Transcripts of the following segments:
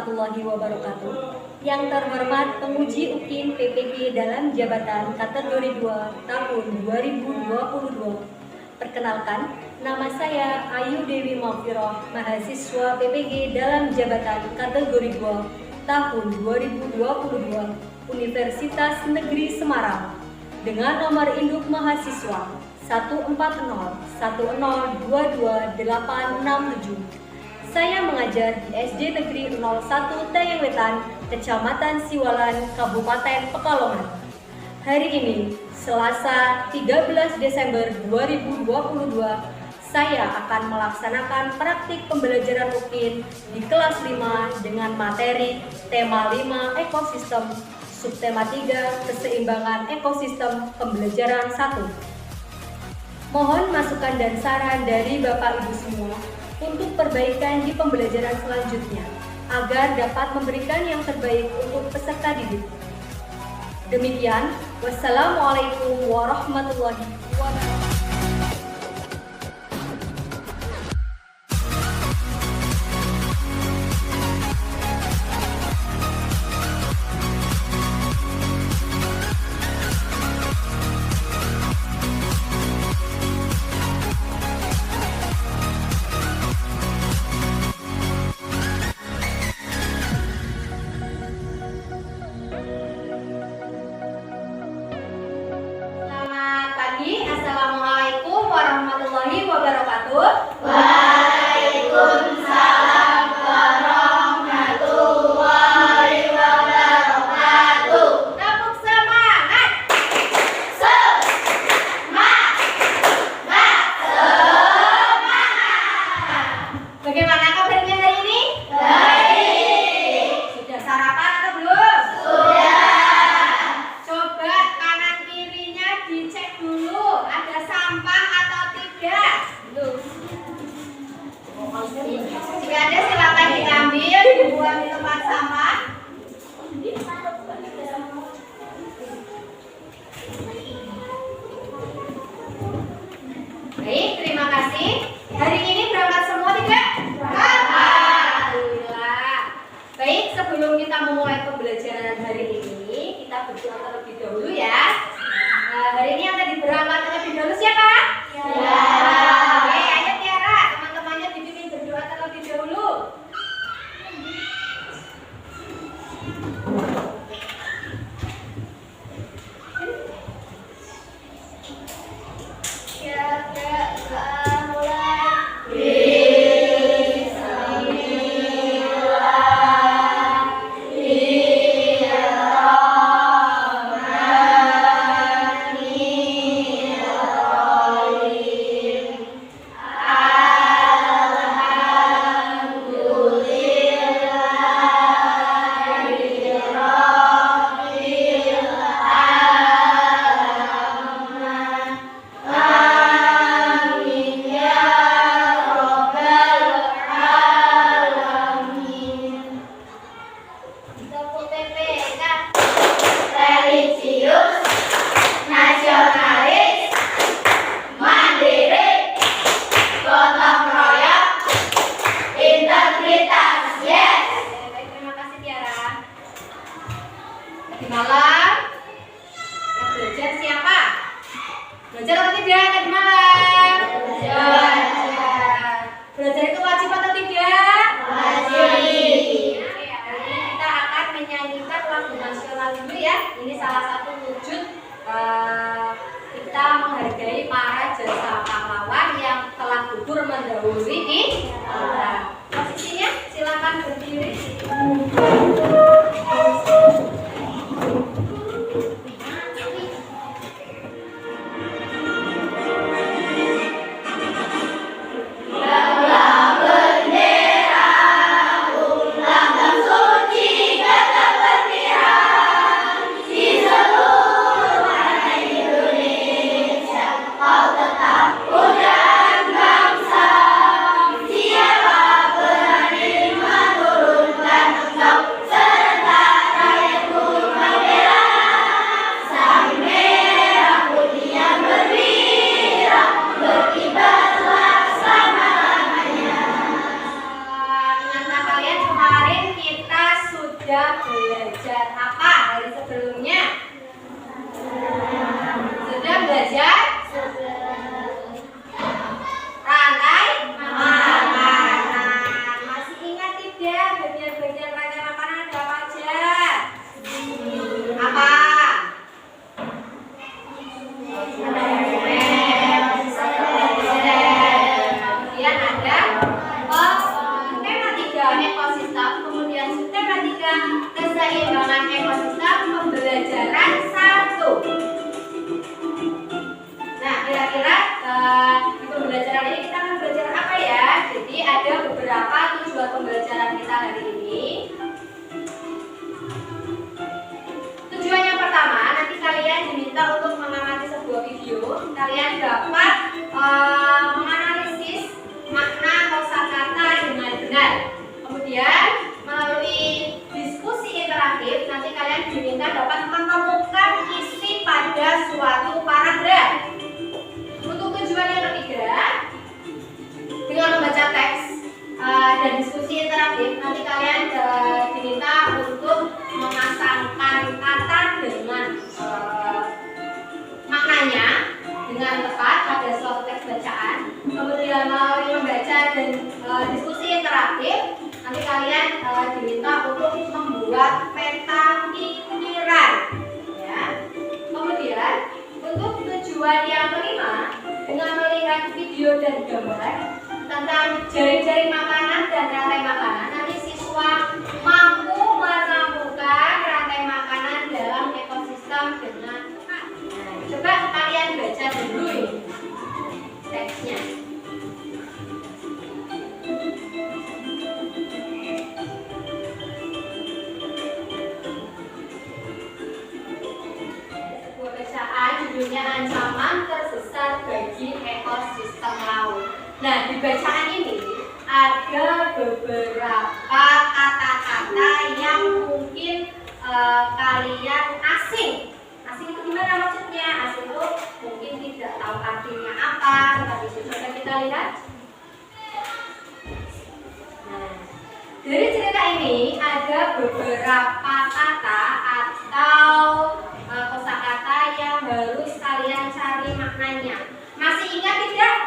warahmatullahi wabarakatuh. Yang terhormat penguji UKIN PPG dalam jabatan kategori 2 tahun 2022. Perkenalkan, nama saya Ayu Dewi Maufiroh, mahasiswa PPG dalam jabatan kategori 2 tahun 2022 Universitas Negeri Semarang dengan nomor induk mahasiswa 14010228867. Saya mengajar di SD Negeri 01 Tayangwetan, Kecamatan Siwalan, Kabupaten Pekalongan. Hari ini, Selasa 13 Desember 2022, saya akan melaksanakan praktik pembelajaran UKIN di kelas 5 dengan materi tema 5 ekosistem, subtema 3 keseimbangan ekosistem pembelajaran 1. Mohon masukan dan saran dari Bapak Ibu semua untuk perbaikan di pembelajaran selanjutnya agar dapat memberikan yang terbaik untuk peserta didik. Demikian, wassalamualaikum warahmatullahi wabarakatuh. Assalamualaikum warahmatullahi wabarakatuh. Waalaikumsalam warahmatullahi wabarakatuh. Tepuk semangat. Semangat. Bagaimana kabarnya hari ini? Baik. Sudah sarapan atau belum? Sudah. Coba kanan kirinya dicek dulu, ada sampah atau tidak? Belum. Jika ada silakan diambil, dibuang di tempat sampah. Baik, terima kasih. Hari ini berangkat semua tidak? Alhamdulillah. Baik, sebelum kita memulai pembelajaran hari ini, kita berdoa terlebih dahulu ya. Hari ini yang tadi berangkat terlebih dahulu siapa? Oke, ayo Tiara, teman-temannya dibimbing berdoa terlebih dahulu. Religius, nasionalis, mandiri, gotong royong, integritas. Yes. Baik, terima kasih Tiara. Tadi malam yang belajar siapa? Belajar atau tidak tadi malam? Belajar. Belajar itu wajib atau tidak? Wajib. Oke, hari ini kita akan menyanyikan lagu nasional dulu ya. Ini salah satu wujud kita menghargai para jasa pahlawan yang telah gugur mendahului kita. Posisinya silakan berdiri. Siapa berani menurunkan Kemudian ada tema 3 ekosistem, kemudian tema 3 keseimbangan ekosistem pembelajaran 1. Nah, kira-kira di pembelajaran ini kita akan belajar apa ya? Jadi ada beberapa tujuan pembelajaran kita hari ini. Tujuan yang pertama, nanti kalian diminta untuk mengamati sebuah video. Kalian dapat menganalisis makna kosakata dengan benar. Kemudian melalui diskusi interaktif, nanti kalian diminta dapat menemukan isi pada suatu paragraf. Untuk tujuan yang ketiga, dengan membaca teks dan diskusi interaktif, nanti kalian diminta untuk memasangkan kata dengan maknanya dengan tepat pada suatu teks bacaan. Kemudian melalui membaca dan diskusi interaktif, nanti kalian diminta untuk membuat peta pikiran. Ya. Kemudian untuk tujuan yang kelima, dengan melihat video dan gambar tentang jaring-jaring makanan dan rantai makanan, nanti siswa mampu menemukan rantai makanan dalam ekosistem dengan tepat. Nah, coba kalian baca dulu ini teksnya. Sebuah bacaan judulnya Ancaman Terbesar bagi Ekosistem Laut. Nah, di bacaan ini ada beberapa kata-kata yang mungkin kalian asing. Asing itu gimana maksudnya? Asing itu mungkin tidak tahu artinya apa, tetapi coba kita lihat. Nah, dari cerita ini ada beberapa kata atau kosakata yang harus kalian cari maknanya. Masih ingat tidak?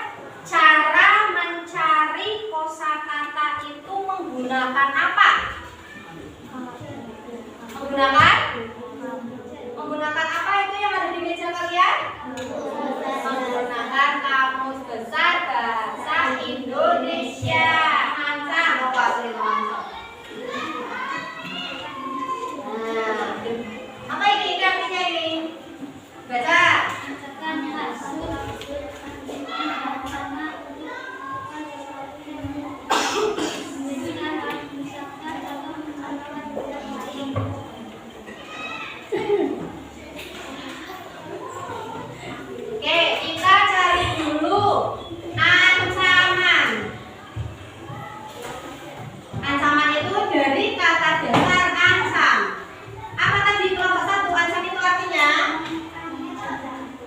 Cara mencari kosakata itu menggunakan apa? Menggunakan apa itu yang ada di meja kalian? Menggunakan Kamus Besar Bahasa Indonesia. Mantap, Bapak Sri Manto. Nah, apa ini artinya ini? Baca. Oke, kita cari dulu ancaman. Ancaman itu dari kata dasar ancam. Apa tadi kelompok 1? Ancam itu artinya?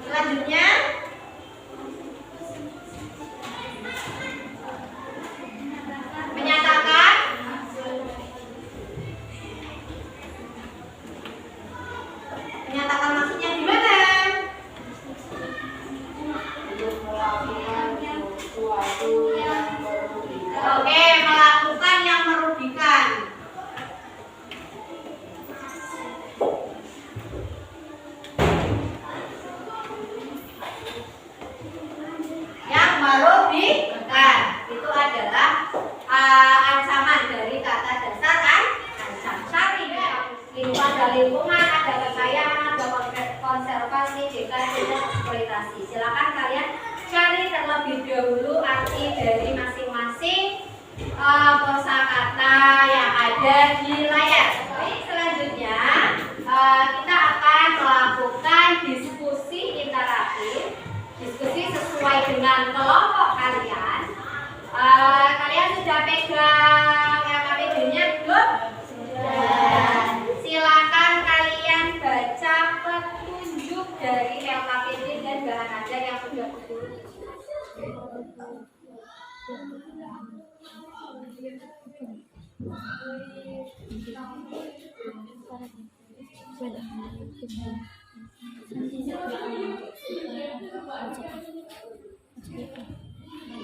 Selanjutnya menyatakan. Menyatakan maksudnya gimana? Oke, melakukan yang merugikan. Yang merugikan itu adalah ancaman dari kata dasar ancam. Cari ada lingkungan, ada kekayaan, ada konservasi, degradasi, dan eksploitasi. Silakan kalian cari terlebih dahulu arti dari masing-masing kosakata yang ada di layar. Baik, selanjutnya kita akan melakukan diskusi interaktif, diskusi sesuai dengan kelompok kalian. Kalian sudah pegang LKPD-nya belum? Silakan kalian baca petunjuk dari LKPD dan bahan ajar yang sudah guru.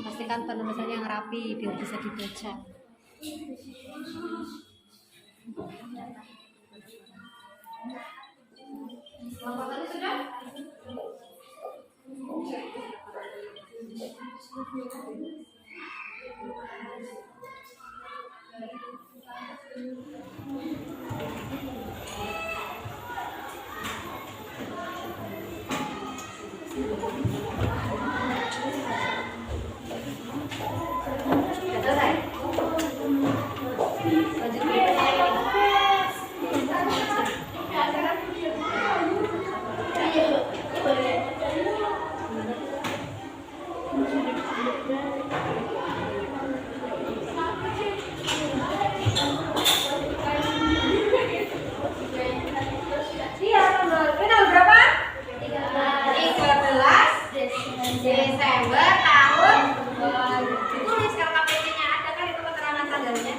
Pastikan penulisannya yang rapi biar bisa dibaca. Kelompok tadi sudah? Desember tahun ditulis kalau KPT-nya ada kan itu keterangan tanggalnya.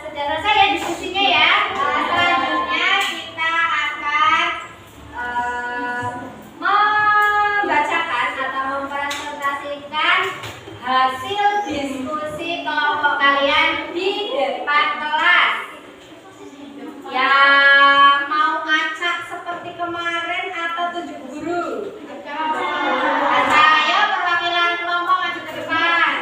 Saudara saya diskusinya ya. Selanjutnya kita akan membacakan atau mempresentasikan hasil diskusi kelompok kalian di depan kelas. Yang mau acak seperti kemarin atau tunjuk guru? Ayo perwakilan kelompok maju ke depan.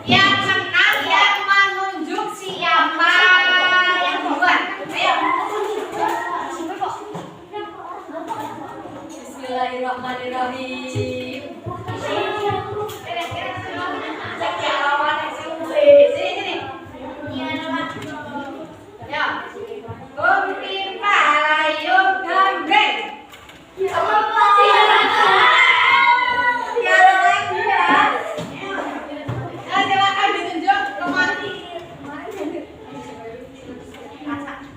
Yang menang yang menunjuk siapa yang duluan. Ayo. Bismillahirrahmanirrahim. Ya. Kumpi palayung gambreng. Silakan ditunjuk kemari.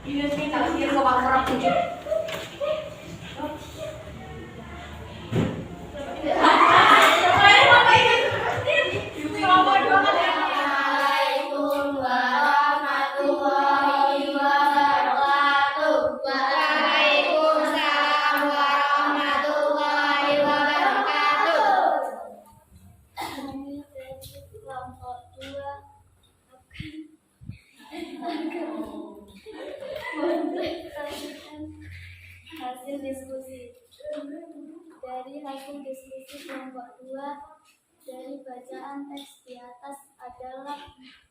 Ini kalau dia orang tunjuk. Assalamualaikum warahmatullahi wabarakatuh. Waalaikumsalam warahmatullahi wabarakatuh. Kami dari kelompok 2 mempresentasikan hasil diskusi. Dari hasil diskusi kelompok 2 dari bacaan teks di atas adalah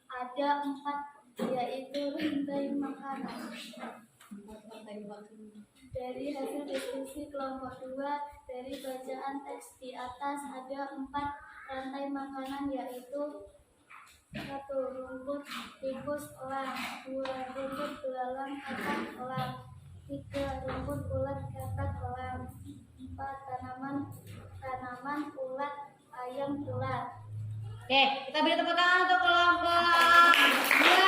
ada 4, yaitu rantai makanan. Dari hasil diskusi kelompok 2 dari bacaan teks di atas ada 4 rantai makanan, yaitu 1. Rumput tikus elang, 2. Rumput belalang katak elang, 3. Rumput ulat katak elang, 4. Tanaman ulat ayam ulat. Oke, kita beri tepuk tangan untuk kelompok 2.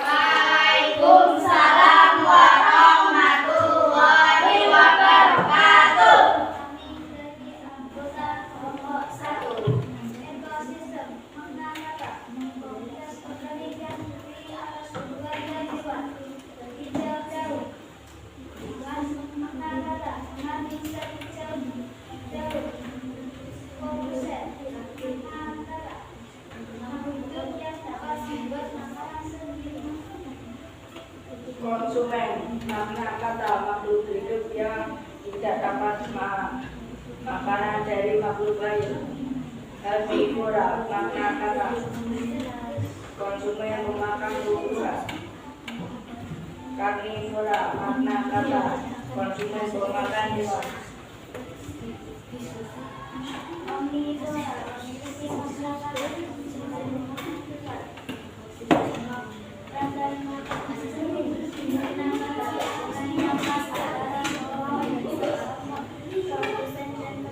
Waalaikumsalam warahmatullahi wabarakatuh. Kami dari anggota kelompok 1. Ekosistem menganggap komunitas penelitian negeri atas keluarga jiwa berhijau jauh. Menganggap mengambil hijau jauh. Komposer menganggap hidup yang dapat membuat makanan sendiri. Konsumen makna kata makhluk hidup yang tidak dapat makanan dari makhluk lain. Herbivora makna kata konsumen memakan tumbuhan. Karnivora makna kata konsumen memakan hewan. Omnivora memiliki masyarakat mencari makanan rantai makanan produsen dan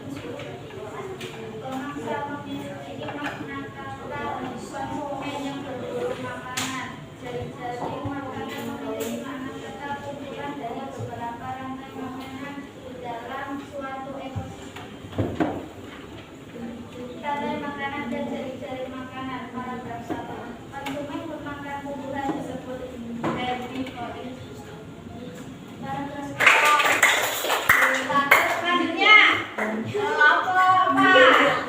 pemangsa memiliki makna kata konsumen yang berburu makanan. Jari-jari makanan memiliki makna kata kumpulan dari beberapa rantai makanan di dalam suatu ekosistem. Rantai makanan dan jari-jari makanan. Paragraf 1. Konsumen memakan kumpulan disebut herbivore. Paragraf 2. Selanjutnya, kelompok 4.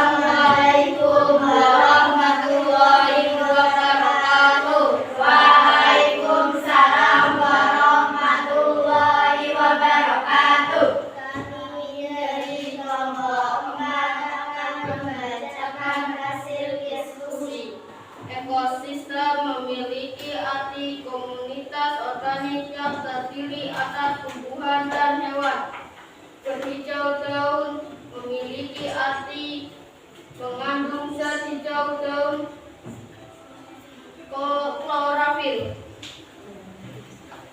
Assalamualaikum warahmatullahi wabarakatuh. Waalaikumsalam warahmatullahi wabarakatuh. Kami dari kelompok 4 akan membacakan hasil diskusi. Ekosistem memiliki arti komunitas organik yang terdiri atas tumbuhan dan hewan. Berhijau daun memiliki arti mengandung zat hijau daun klorofil.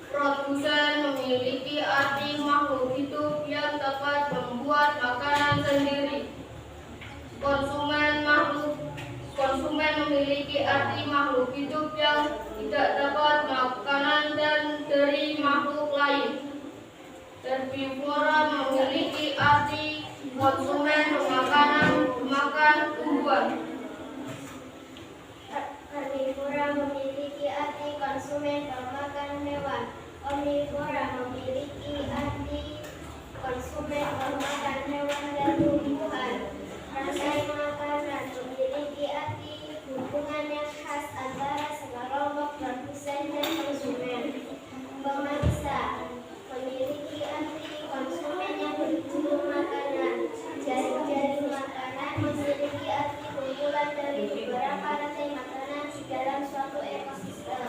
Produsen memiliki arti makhluk hidup yang dapat membuat makanan sendiri. Konsumen memiliki arti makhluk hidup yang tidak dapat makanan dan dari makhluk lain. Herbivora memiliki arti konsumen memakan tumbuhan. Herbivora memiliki arti konsumen pemakan hewan. Omnivora memiliki arti konsumen pemakan hewan dan tumbuhan. Rantai makanan memiliki arti hubungan yang khas antara sekelompok produsen dan konsumen. Pemangsa memiliki arti konsumen yang berburu makanan. Jari-jari makanan memiliki arti kumpulan dari beberapa rantai makanan di dalam suatu ekosistem.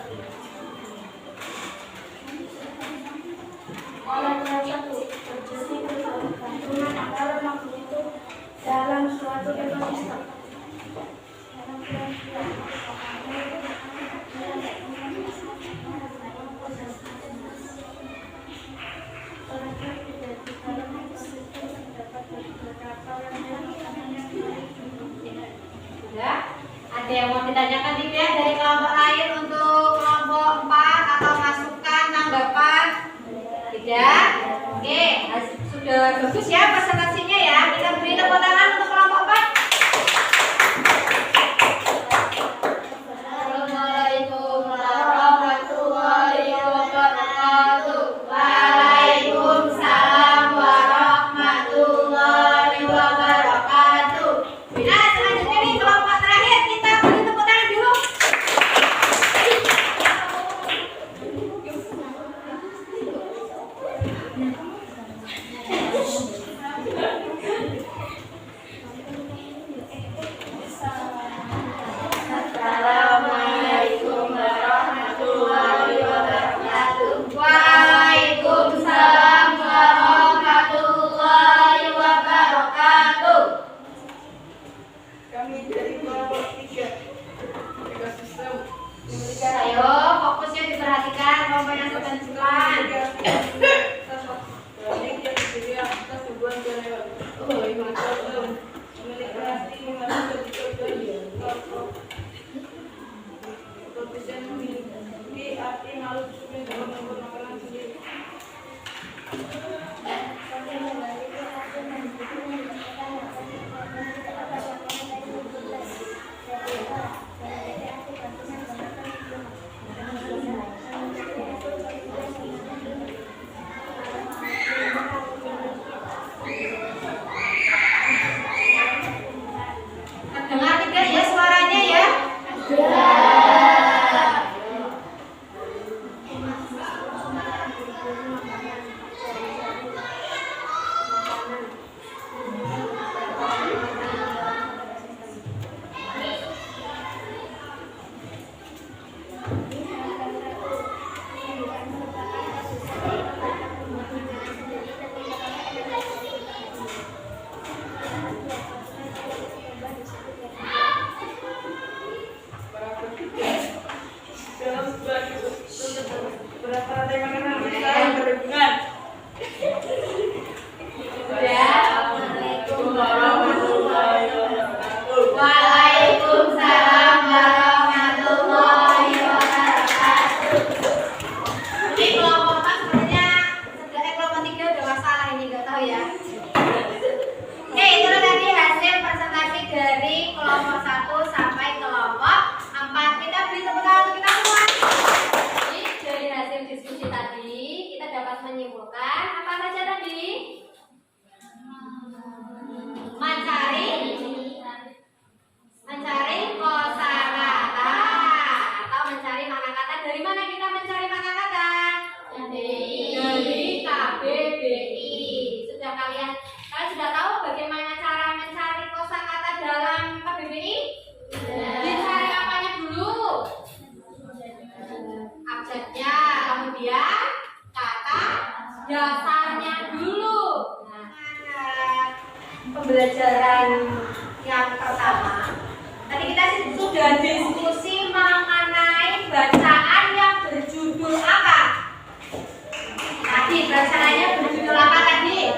Paragraf 1. Terjadi pergabungan antara makhluk hidup dalam suatu ekosistem. Paragraf 2. Ada yang mau ditanyakan tidak dari kelompok lain untuk kelompok 4 atau masukan tanggapan? Tidak? Oke, sudah bagus ya presentasinya ya. Kita beri tepuk tangan untuk kelompok 4. Assalamualaikum warahmatullahi wabarakatuh. Waalaikumsalam warahmatullahi wabarakatuh. Nah, selanjutnya nih kelompok terakhir kita beri tepuk tangan dulu. Assalamualaikum warahmatullahi wabarakatuh. Waalaikumsalam warahmatullahi wabarakatuh. Kami dari kelompok 3 ekosistem memiliki Ayo, fokusnya diperhatikan kelompok yang kebetulan. banyak yang terdiri atas tumbuhan dan hewan. Memiliki arti mengandung zat hijau daun. Produsen memiliki arti makhluk hidup yang dapat membuat makanan sendiri. Dengar tidak ya suaranya ya? menyimpulkan apa saja tadi? Mencari kosakata atau mencari makna kata. Dari mana kita mencari makna kata? Dari KBBI. Sudah kalian sudah tahu bagaimana cara mencari kosakata dalam KBBI? Dicari apanya dulu? Abjadnya, kemudian kata dasarnya dulu. Nah, pembelajaran yang pertama, tadi kita sudah diskusi mengenai bacaan yang berjudul apa? Tadi bacaannya berjudul apa tadi?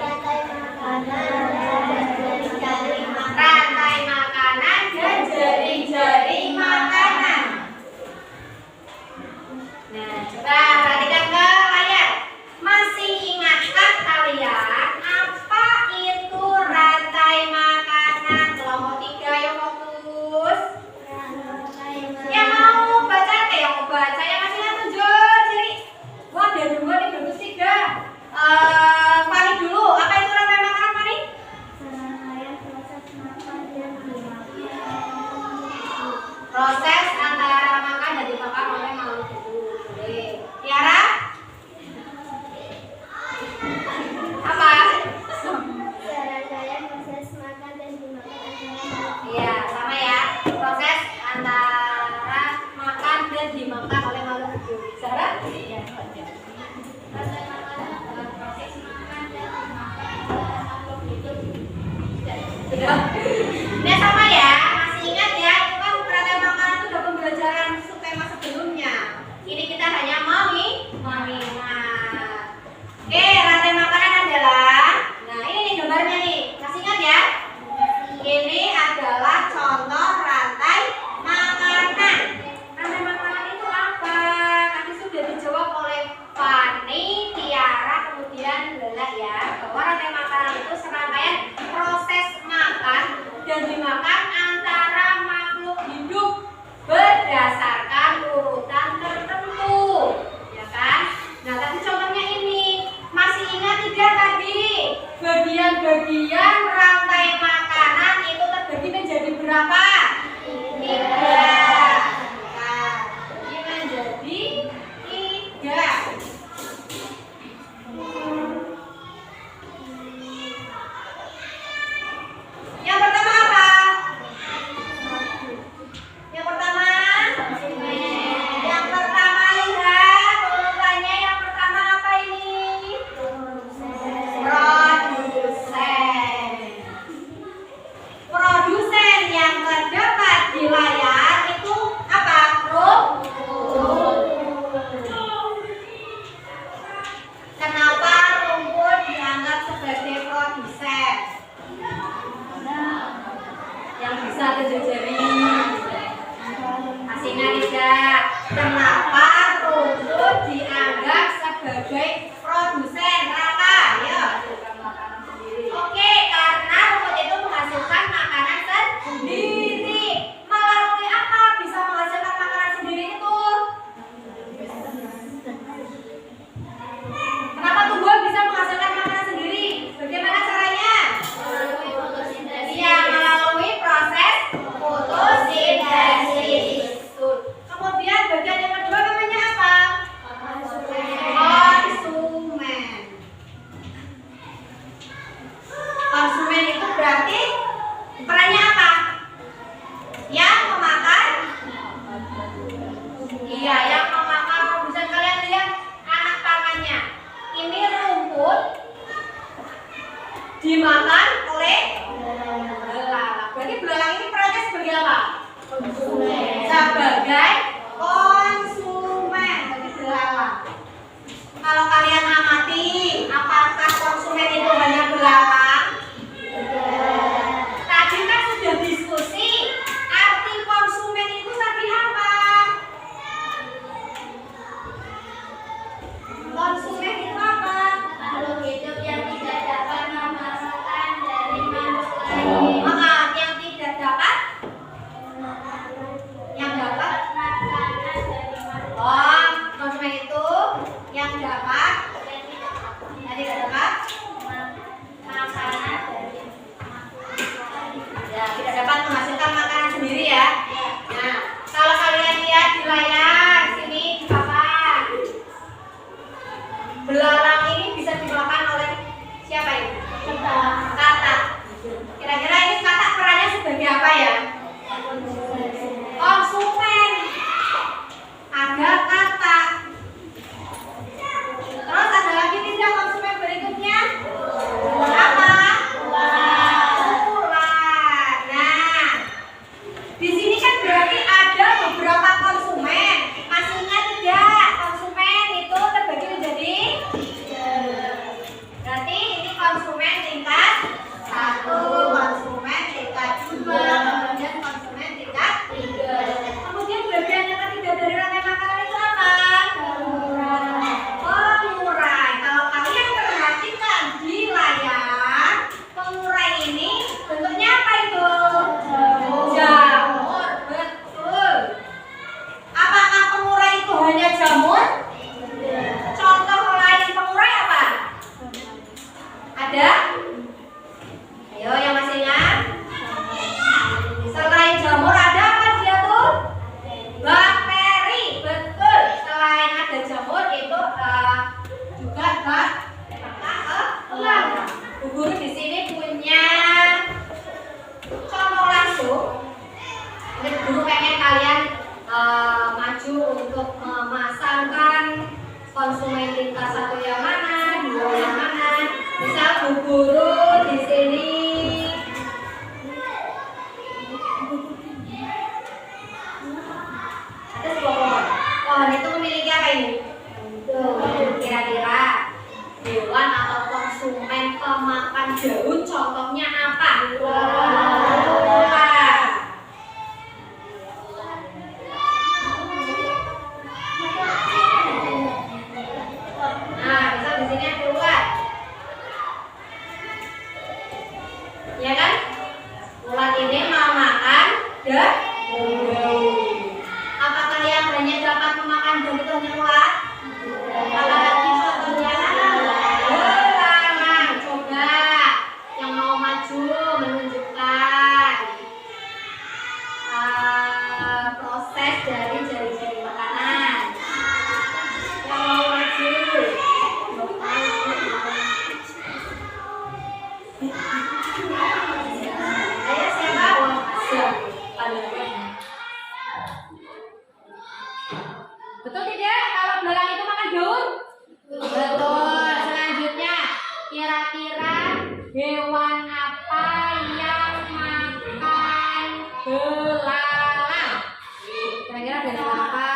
Rantai makanan dan jari-jari makanan. Nah, coba perhatikan ke layar. Masih ingatkah kalian apa itu rantai makanan? Kelompok 3 yang fokus. Yang mau baca yang mau baca yang masih ingat tunjuk. Jadi, wah ada 2 nih bagus 3. Fani dulu. Apa itu rantai makanan, Fani? Proses antara makan dan dimakan oleh makhluk hidup. Tiara? Apa? Serangkaian proses makan dan dimakan antara Iya, sama ya. Proses antara makan dan dimakan oleh makhluk hidup. Sarah? Iya, rantai makanan adalah proses makan dan dimakan oleh makhluk hidup. Sudah. Ini sama ya. Masih ingat ya? Itu kan rantai makanan itu udah pembelajaran subtema sebelumnya. Ini kita hanya mengingat. Oke, rantai makanan adalah. Nah, ini nih gambarnya nih. Masih ingat ya? Ini adalah contoh rantai makanan. Rantai makanan itu apa? Tadi sudah dijawab oleh Fani, Tiara, kemudian Lala ya. Bahwa rantai makanan itu serangkaian proses makan dan dimakan antara makhluk hidup berdasarkan urutan tertentu, ya kan? Nah, tadi contohnya ini. Masih ingat tidak tadi? Bagian-bagian rantai makanan itu terbagi menjadi berapa? 3. Nah, ini menjadi 3. Yang pertama apa? Yang pertama? Yang pertama lihat urutannya. Yang pertama apa ini? Produsen. Produsen yang terdapat di layar itu apa? Kenapa rumput dianggap sebagai produsen? Yang bisa tunjuk jari. Masih ingat tidak? Kenapa rumput dianggap sebagai produsen? Kenapa? Ayo. Oke, karena rumput itu menghasilkan makanan sendiri. Melalui apa bisa menghasilkan makanan sendiri itu? Kenapa tumbuhan bisa menghasilkan makanan sendiri? Bagaimana caranya? Iya, melalui proses fotosintesis. Kemudian bagian yang kedua namanya apa? Konsumen. Konsumen itu berarti perannya apa? Yang memakan? Iya, yang memakan produsen. Kalian lihat anak pangannya. Ini rumput dimakan oleh belalang. Berarti belalang ini perannya sebagai apa? Sebagai konsumen bagi belalang. Kalau kalian amati, apakah konsumen itu hanya belalang? Tadi kan sudah diskusi. Arti konsumen itu tadi apa? Konsumen itu apa? Makhluk hidup yang tidak dapat memasukkan dari makhluk Siapa ini? Kata. Kira-kira ini kata perannya sebagai apa ya? Konsumen. Ada kata. Terus ada lagi tidak konsumen berikutnya? Apa? Ukuran. Nah, di sini kan berarti ada beberapa konsumen. Masih ingat tidak? Konsumen itu terbagi menjadi berarti ini konsumen tingkat 1, konsumen tingkat 2, kemudian konsumen tingkat 3. Kemudian bagian yang ketiga dari rantai makanan itu apa? Pengurai. Kalau kalian perhatikan di layar, pengurai ini bentuknya apa itu? Jamur. Betul. Apakah pengurai itu hanya jamur? Contoh lain pengurai apa? Ada? Ayo yang masih ingat? Selain jamur ada apa dia tuh? Bakteri. Betul. Selain ada jamur itu juga bakteri. Bu Guru di sini punya contoh langsung. Ini Guru pengen kalian maju untuk memasangkan konsumen tingkat 1 yang mana, 2 yang mana. Misal Bu Guru di sini ada sebuah pohon. Pohon itu memiliki apa ini? Kira-kira hewan atau konsumen pemakan daun contohnya apa? Nah, misal di sini ada ulat. Ya kan? Ulat ini mau makan daun. Apa kalian hanya dapat memakan daun itu hanya ulat? Apalagi contohnya belalang. Coba yang mau maju menunjukkan proses dari jari-jari makanan. Yang mau maju. Ayo siapa? Betul tidak kalau belalang itu makan daun? Betul. Selanjutnya, kira-kira hewan apa yang makan belalang? Kira-kira ada hewan apa?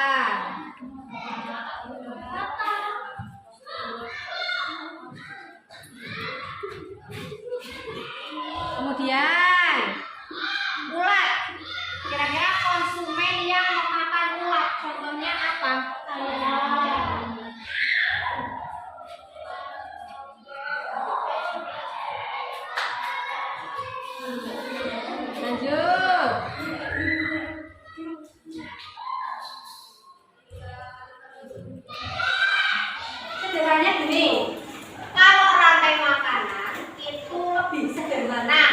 Kemudian ulat. Kira-kira konsumen yang memakan ulat contohnya apa? Lanjut. Sederhananya gini. Kalau rantai makanan itu lebih sederhana.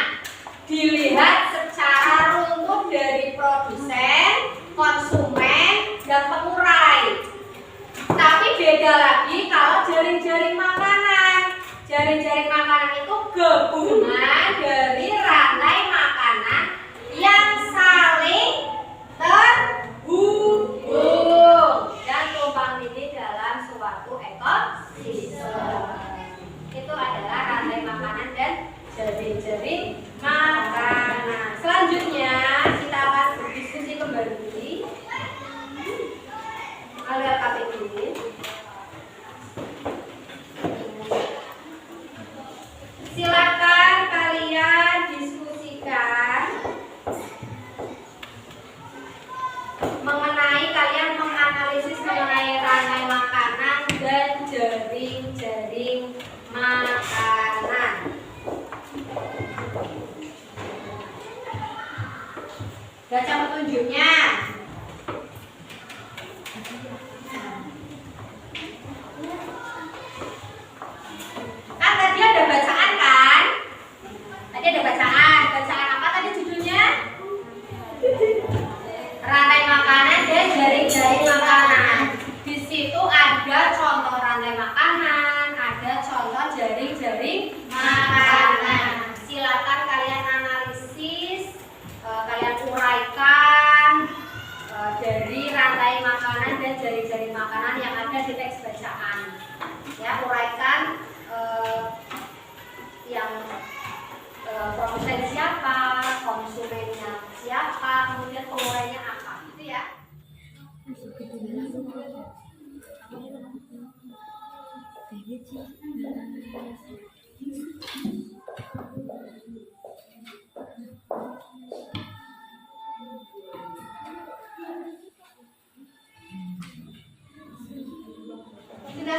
Dilihat secara runtut dari produsen, konsumen, dan pengurai. Tapi beda lagi kalau jaring-jaring makanan. Jaring-jaring makanan itu gabungan dari rantai makanan yang saling terhubung dan tumpang tindih dalam suatu ekosistem. Itu adalah rantai makanan dan jaring-jaring makanan. Selanjutnya kita akan berdiskusi kembali. Alias KPG. Silakan kalian diskusikan mengenai kalian menganalisis mengenai rantai makanan dan jaring-jaring makanan. Baca petunjuknya. Kan tadi ada bacaan kan? Tadi ada bacaan. Bacaan apa tadi judulnya? Rantai makanan dan jaring-jaring makanan. Di situ ada contoh rantai makanan, ada contoh jaring-jaring makanan. Sudah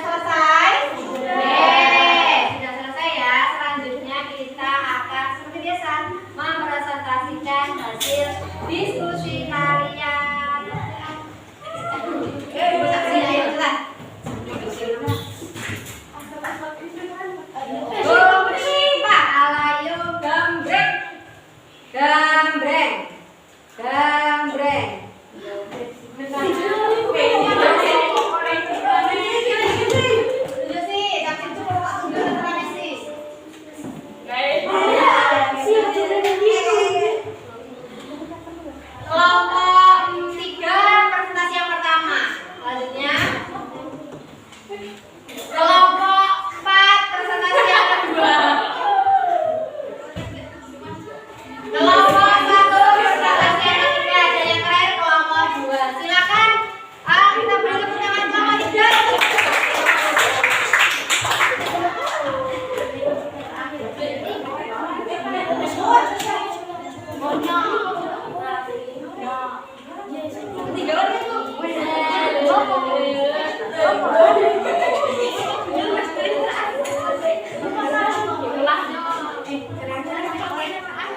selesai? Sudah selesai ya. Selanjutnya kita akan seperti biasa mempresentasikan hasil diskusi kalian. Pak Alayu gambreng. Gambreng. Gambreng. Kelompok 3 presentasi yang pertama. Selanjutnya kelompok 4 presentasi yang kedua. Kelompok 1 presentasi yang ketiga dan yang terakhir kelompok 2. Silakan kita beri tepuk tangan kelompok 3.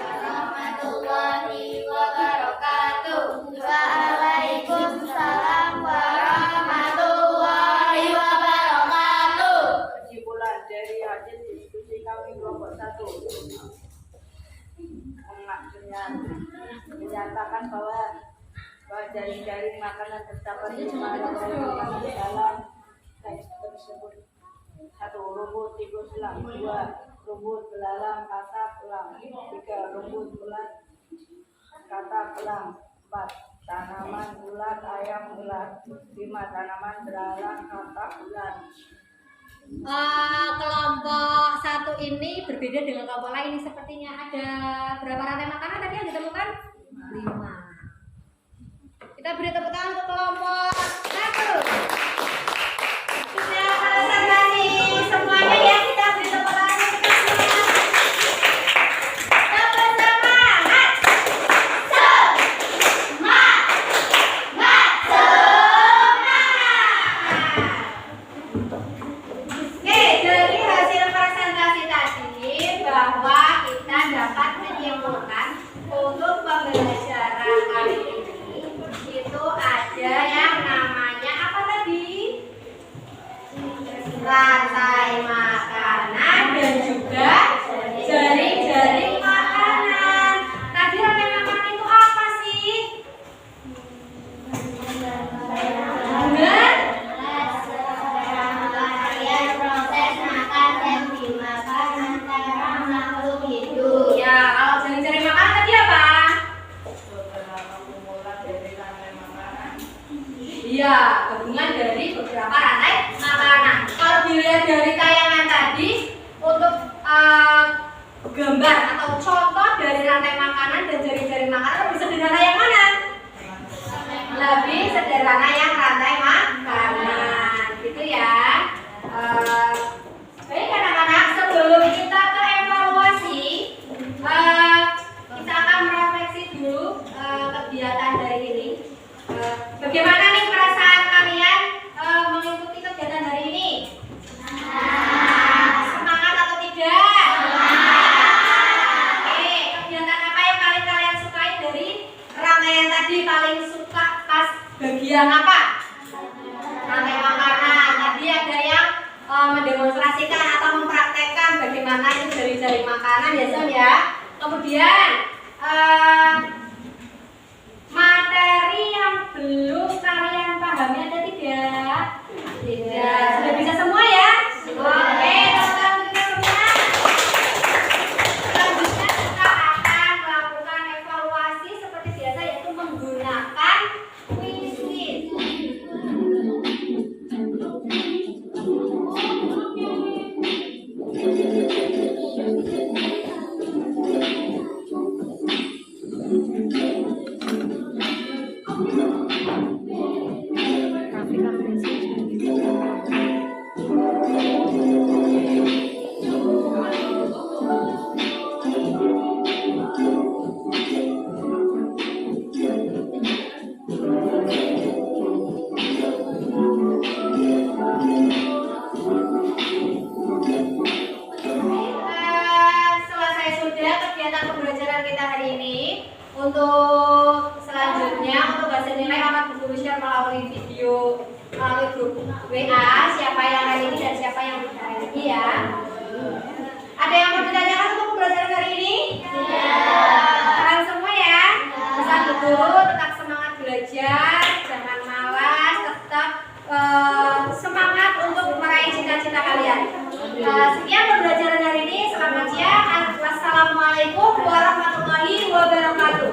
Warahmatullahi wabarakatuh. Waalaikumsalam warahmatullahi wabarakatuh. Kesimpulan dari hasil diskusi kami kelompok 1 menyatakan bahwa jaring-jaring makanan terdapat di dalam teks tersebut. 1. Rumput tikus elang. 2. Rumput belalang kata elang. 3. Rumput ulat kata elang. 4. Tanaman ulat ayam ulat. 5. Tanaman belalang kata ulat. Kelompok 1 ini berbeda dengan kelompok lain. Sepertinya ada berapa rantai makanan tadi yang ditemukan? 5. Kita beri tepuk tangan untuk kelompok 1. Sudah presentasi semuanya ya, kita beri tepuk tangan untuk kita semua. Tepuk semangat. Oke, dari hasil presentasi tadi bahwa kita dapat menyimpulkan untuk pembelajaran kali ini itu ada yang namanya apa tadi? Rantai makanan dan juga jaring-jaring makanan. Tadi rantai makanan itu apa sih? Benar? Proses makan dan dimakan antara makhluk hidup. Ya, kalau jaring-jaring makanan tadi apa? Beberapa kumpulan dari rantai makanan. Iya, gabungan dari beberapa rantai makanan. Kalau dilihat dari tayangan tadi, untuk gambar atau contoh dari rantai makanan dan jaring-jaring makanan lebih sederhana yang mana? Lebih sederhana yang rantai makanan, gitu ya. Baik anak-anak, sebelum kita ke evaluasi, kita akan merefleksi dulu kegiatan hari ini. Bagaimana nih perasaan kalian mengikuti kegiatan hari ini? Semangat atau tidak? Oke, kegiatan apa yang paling kalian sukai dari rangkaian tadi? Paling suka pas bagian apa? Rantai makanan. Tadi ada yang mendemonstrasikan atau mempraktekkan bagaimana itu jaring-jaring makanan ya Sam ya. Kemudian materi yang belum kalian pahami ada tidak? Tidak. Sudah bisa semua ya? Oke, teman-teman kita semua. Selanjutnya kita akan melakukan evaluasi seperti biasa yaitu menggunakan quiz. Untuk selanjutnya, untuk hasil nilai akan Bu Guru share melalui video melalui grup WA siapa yang hari ini dan siapa yang tidak hari ini ya. Ada yang mau ditanyakan untuk pembelajaran hari ini? Paham semua ya? Pesan Bu Guru, tetap semangat belajar, jangan malas, tetap semangat untuk meraih cita-cita kalian. Sekian pembelajaran hari ini. Selamat siang. Wassalamualaikum warahmatullahi wabarakatuh.